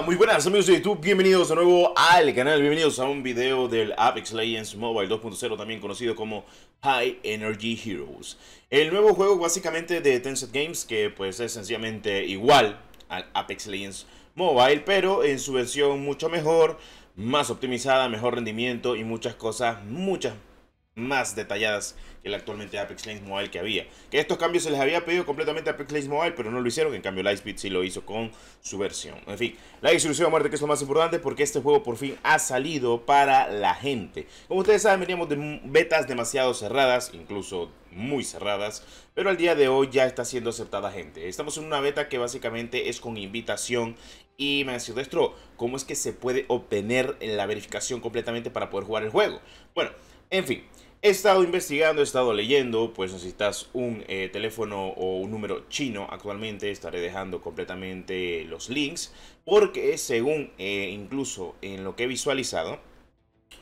Muy buenas amigos de YouTube, bienvenidos de nuevo al canal, bienvenidos a un video del Apex Legends Mobile 2.0, también conocido como High Energy Heroes. El nuevo juego básicamente de Tencent Games, que pues es sencillamente igual al Apex Legends Mobile, pero en su versión mucho mejor, más optimizada, mejor rendimiento y muchas cosas, muchas más detalladas que el actualmente Apex Legends Mobile que había. Que estos cambios se les había pedido completamente a Apex Legends Mobile, pero no lo hicieron. En cambio, Lightspeed sí lo hizo con su versión. En fin, la distribución a muerte, que es lo más importante, porque este juego por fin ha salido para la gente. Como ustedes saben, veníamos de betas demasiado cerradas, incluso muy cerradas, pero al día de hoy ya está siendo aceptada gente. Estamos en una beta que básicamente es con invitación. Y me decía, Destro, ¿cómo es que se puede obtener la verificación completamente para poder jugar el juego? Bueno, en fin, he estado investigando, he estado leyendo, pues necesitas un teléfono o un número chino. Actualmente estaré dejando completamente los links, porque según incluso en lo que he visualizado,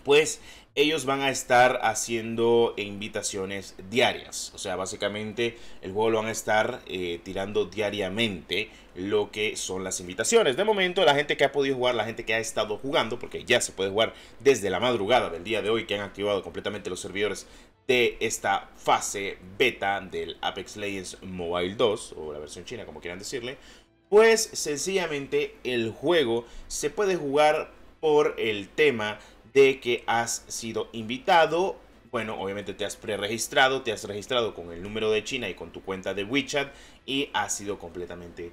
pues ellos van a estar haciendo invitaciones diarias. O sea, básicamente el juego lo van a estar tirando diariamente lo que son las invitaciones. De momento, la gente que ha podido jugar, la gente que ha estado jugando, porque ya se puede jugar desde la madrugada del día de hoy, que han activado completamente los servidores de esta fase beta del Apex Legends Mobile 2, o la versión china, como quieran decirle, pues sencillamente el juego se puede jugar por el tema de que has sido invitado. Bueno, obviamente te has preregistrado, te has registrado con el número de China y con tu cuenta de WeChat y has sido completamente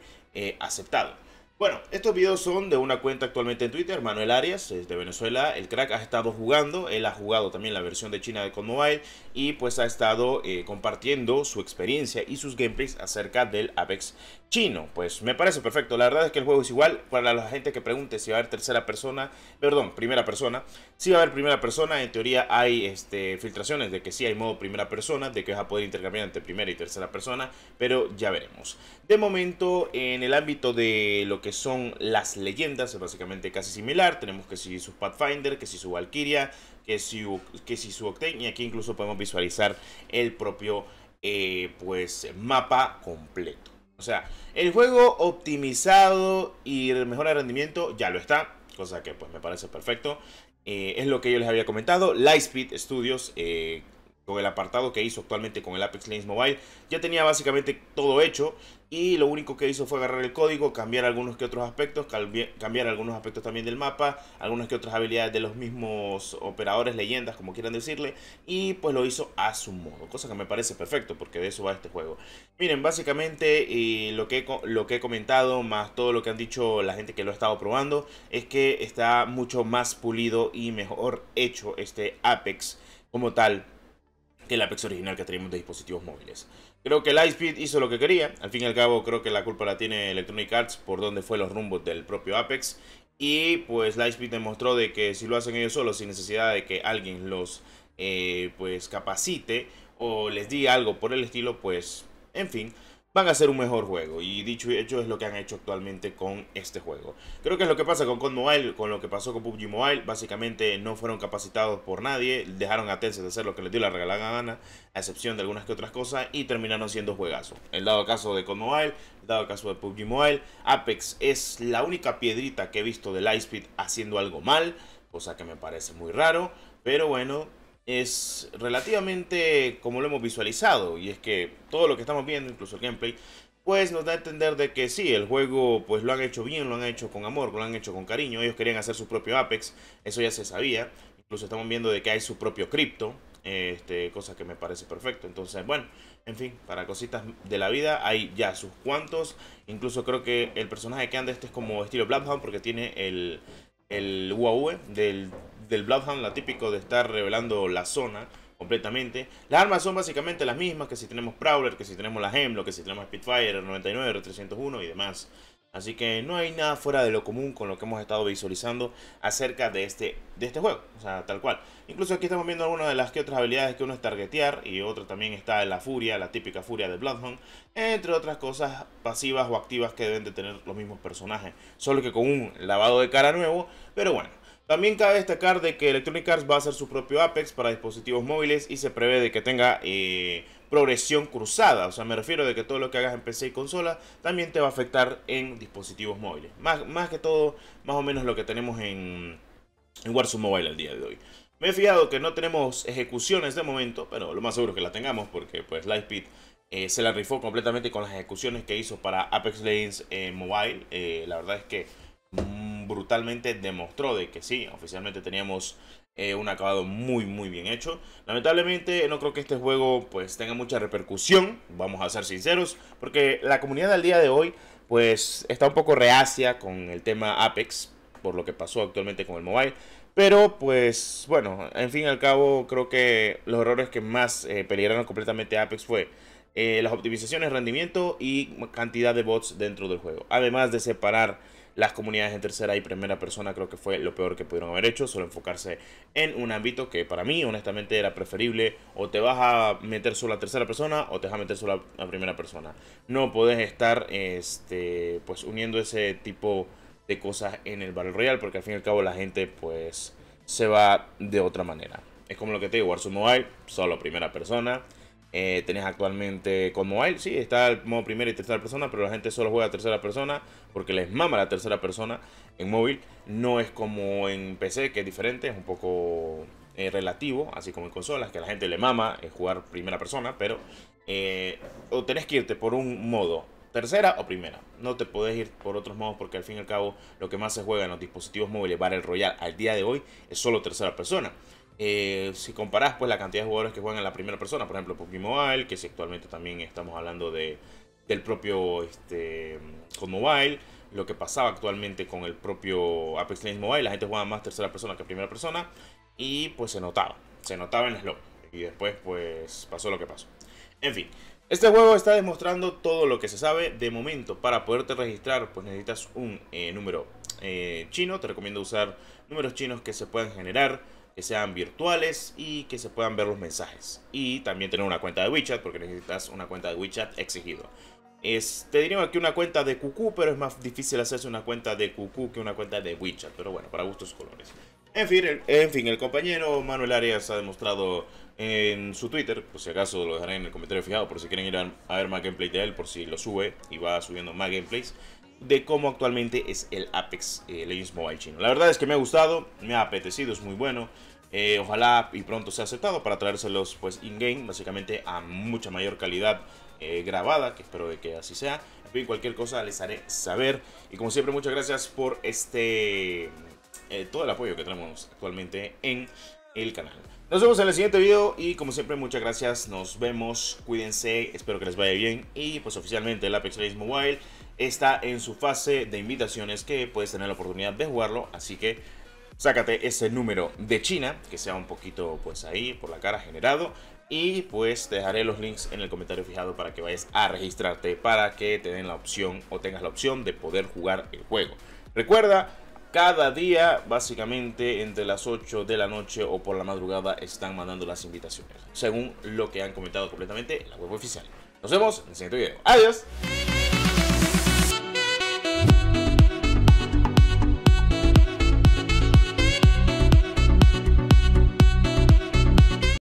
aceptado. Bueno, estos videos son de una cuenta actualmente en Twitter, Manuel Arias, es de Venezuela. El crack ha estado jugando, él ha jugado también la versión de China de COD Mobile y pues ha estado compartiendo su experiencia y sus gameplays acerca del Apex chino. Pues me parece perfecto, la verdad es que el juego es igual. Para la gente que pregunte si va a haber primera persona, si va a haber primera persona. En teoría hay filtraciones de que sí hay modo primera persona, de que vas a poder intercambiar entre primera y tercera persona, pero ya veremos. De momento, en el ámbito de lo que son las leyendas, es básicamente casi similar. Tenemos que si su Pathfinder, que si su Valkyria, que si su Octane, y aquí incluso podemos visualizar el propio pues mapa completo. O sea, el juego optimizado y mejora de rendimiento ya lo está, cosa que pues me parece perfecto. Es lo que yo les había comentado. Lightspeed Studios, con el apartado que hizo actualmente con el Apex Legends Mobile, ya tenía básicamente todo hecho. Y lo único que hizo fue agarrar el código, cambiar algunos que otros aspectos, cambiar algunos aspectos también del mapa, algunas que otras habilidades de los mismos operadores, leyendas, como quieran decirle. Y pues lo hizo a su modo, cosa que me parece perfecto, porque de eso va este juego. Miren, básicamente lo que he comentado, más todo lo que han dicho la gente que lo ha estado probando, es que está mucho más pulido y mejor hecho este Apex como tal que el Apex original que teníamos de dispositivos móviles. Creo que Lightspeed hizo lo que quería. Al fin y al cabo, creo que la culpa la tiene Electronic Arts por donde fue los rumbos del propio Apex. Y pues Lightspeed demostró de que si lo hacen ellos solos, sin necesidad de que alguien los pues capacite o les diga algo por el estilo, pues en fin, van a hacer un mejor juego. Y dicho y hecho es lo que han hecho actualmente con este juego. Creo que es lo que pasa con COD Mobile, con lo que pasó con PUBG Mobile. Básicamente no fueron capacitados por nadie, dejaron a Tencent de hacer lo que les dio la regalada gana, a excepción de algunas que otras cosas, y terminaron siendo juegazos. El dado caso de COD Mobile, el dado caso de PUBG Mobile, Apex es la única piedrita que he visto de Lightspeed haciendo algo mal, cosa que me parece muy raro, pero bueno, es relativamente como lo hemos visualizado, y es que todo lo que estamos viendo, incluso el gameplay, pues nos da a entender de que sí, el juego pues lo han hecho bien, lo han hecho con amor, lo han hecho con cariño. Ellos querían hacer su propio Apex, eso ya se sabía. Incluso estamos viendo de que hay su propio cripto, cosa que me parece perfecto. Entonces, bueno, en fin, para cositas de la vida hay ya sus cuantos. Incluso creo que el personaje que anda es como estilo Bloodhound, porque tiene el UAV del Bloodhound, la típico de estar revelando la zona completamente. Las armas son básicamente las mismas que si tenemos Prowler, que si tenemos la Hemlock, que si tenemos Spitfire, R99, R301 y demás. Así que no hay nada fuera de lo común con lo que hemos estado visualizando acerca de este juego. O sea, tal cual. Incluso aquí estamos viendo algunas de las que otras habilidades que uno es targetear. Y otra también está la furia, la típica furia de Bloodhound. Entre otras cosas pasivas o activas que deben de tener los mismos personajes. Solo que con un lavado de cara nuevo. Pero bueno. También cabe destacar de que Electronic Arts va a hacer su propio Apex para dispositivos móviles y se prevé de que tenga progresión cruzada. O sea, me refiero de que todo lo que hagas en PC y consola también te va a afectar en dispositivos móviles. Más que todo, más o menos lo que tenemos en Warzone Mobile al día de hoy. Me he fijado que no tenemos ejecuciones de momento, pero lo más seguro es que la tengamos porque pues Lightspeed se la rifó completamente con las ejecuciones que hizo para Apex Legends Mobile. La verdad es que brutalmente demostró de que sí, oficialmente teníamos un acabado muy bien hecho. Lamentablemente no creo que este juego pues tenga mucha repercusión, vamos a ser sinceros, porque la comunidad al día de hoy pues está un poco reacia con el tema Apex, por lo que pasó actualmente con el mobile. Pero pues bueno, en fin y al cabo creo que los errores que más peligraron completamente a Apex fue las optimizaciones, rendimiento y cantidad de bots dentro del juego. Además de separar las comunidades en tercera y primera persona, creo que fue lo peor que pudieron haber hecho. Solo enfocarse en un ámbito que para mí honestamente era preferible. O te vas a meter solo a tercera persona o te vas a meter solo a primera persona. No podés estar pues uniendo ese tipo de cosas en el Battle Royale, porque al fin y al cabo la gente pues se va de otra manera. Es como lo que te digo, Warzone Mobile, solo primera persona. Tenés actualmente con Mobile, sí, está el modo primera y tercera persona, pero la gente solo juega a tercera persona porque les mama la tercera persona en móvil. No es como en PC, que es diferente, es un poco relativo, así como en consolas, que a la gente le mama jugar primera persona, pero o tenés que irte por un modo tercera o primera. No te podés ir por otros modos porque al fin y al cabo lo que más se juega en los dispositivos móviles Battle Royale al día de hoy es solo tercera persona. Si comparás pues la cantidad de jugadores que juegan en la primera persona, por ejemplo PUBG Mobile, que si actualmente también estamos hablando del propio con Mobile, lo que pasaba actualmente con el propio Apex Legends Mobile, la gente jugaba más tercera persona que primera persona y pues se notaba en el lobby y después pues pasó lo que pasó. En fin, este juego está demostrando todo lo que se sabe. De momento, para poderte registrar pues necesitas un número chino. Te recomiendo usar números chinos que se puedan generar, que sean virtuales y que se puedan ver los mensajes. Y también tener una cuenta de WeChat, porque necesitas una cuenta de WeChat exigido. Te diría que una cuenta de QQ, pero es más difícil hacerse una cuenta de QQ que una cuenta de WeChat. Pero bueno, para gustos colores. En fin, el compañero Manuel Arias ha demostrado en su Twitter, por si acaso lo dejaré en el comentario fijado, por si quieren ir a ver más gameplay de él, por si lo sube y va subiendo más gameplays, de cómo actualmente es el Apex Legends Mobile chino. La verdad es que me ha gustado, me ha apetecido, es muy bueno. Ojalá y pronto sea aceptado para traérselos pues in-game, básicamente a mucha mayor calidad grabada, que espero de que así sea. En fin, cualquier cosa les haré saber. Y como siempre, muchas gracias por todo el apoyo que tenemos actualmente en el canal. Nos vemos en el siguiente video y como siempre muchas gracias, nos vemos, cuídense, espero que les vaya bien. Y pues oficialmente el Apex Legends Mobile está en su fase de invitaciones, que puedes tener la oportunidad de jugarlo, así que sácate ese número de China, que sea un poquito pues ahí por la cara generado. Y pues te dejaré los links en el comentario fijado para que vayas a registrarte, para que te den la opción o tengas la opción de poder jugar el juego. Recuerda, cada día, básicamente entre las 8 de la noche o por la madrugada, están mandando las invitaciones, según lo que han comentado completamente en la web oficial. Nos vemos en el siguiente video. ¡Adiós!